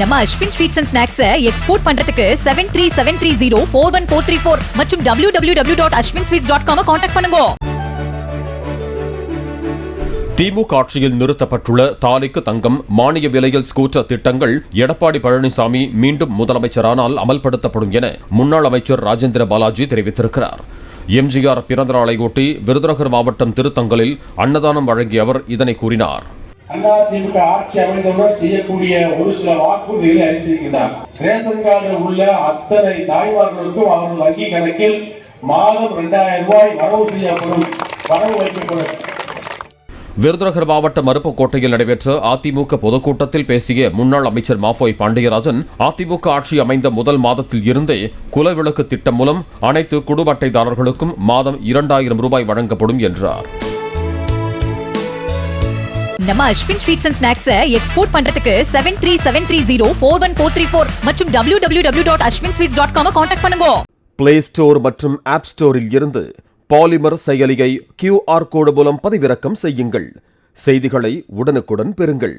நம்ம Ashwin sweets and snacks export பண்றதுக்கு 7373041434 மற்றும் www.ashwinsweets.com கான்டாக்ட் பண்ணுங்க. திமுக ஆட்சியில் நிறுத்தப்பட்டுள்ள தாலிக்கு தங்கம், மானிய விலையில் ஸ்கூட்டர் திட்டங்கள் எடப்பாடி பழனிசாமி மீண்டும் முதலமைச்சரானால் அமல்படுத்தப்படும் என முன்னாள் அமைச்சர் ராஜேந்திர பாலாஜி தெரிவித்திருக்கிறார். எம்ஜிஆர் பிறந்த நாளையொட்டி விருதுநகர் மாவட்டம் திருத்தங்கலில் அன்னதானம் வழங்கிய அவர் இதனை கூறினார். அதிமுக ஆட்சி அமைந்தவுடன் செய்யக்கூடிய ஒரு சில வாக்குறுதிகளை அறிந்திருக்கிறார். ரேஷன் கார்டு உள்ள அத்தனை தாய்மார்களுக்கும் அவர்கள் வங்கி கணக்கில் மாதம் 2000 ரூபாய் வரவு வைக்கப்படும். விருதுநகர் மாவட்டம் அருப்புக்கோட்டையில் நடைபெற்ற அதிமுக பொதுக்கூட்டத்தில் பேசிய முன்னாள் அமைச்சர் மாஃபோய் பாண்டியராஜன், அதிமுக ஆட்சி அமைந்த முதல் மாதத்தில் இருந்தே குலவிளக்கு திட்டம் மூலம் அனைத்து குடும்ப அட்டைதாரர்களுக்கும் மாதம் 2000 ரூபாய் வழங்கப்படும் என்றார். நம்ம Ashwin sweets and snacks export பண்றதுக்கு 7373041434 மற்றும் www.ashwinsweets.com கான்டாக்ட் பண்ணுங்க. பிளே ஸ்டோர் மற்றும் ஆப் ஸ்டோரில் இருந்து பாலிமர் செயலியை QR கோடு மூலம் பதிவிறக்கம் செய்யுங்கள். செய்திகளை உடனுக்குடன் பெறுங்கள்.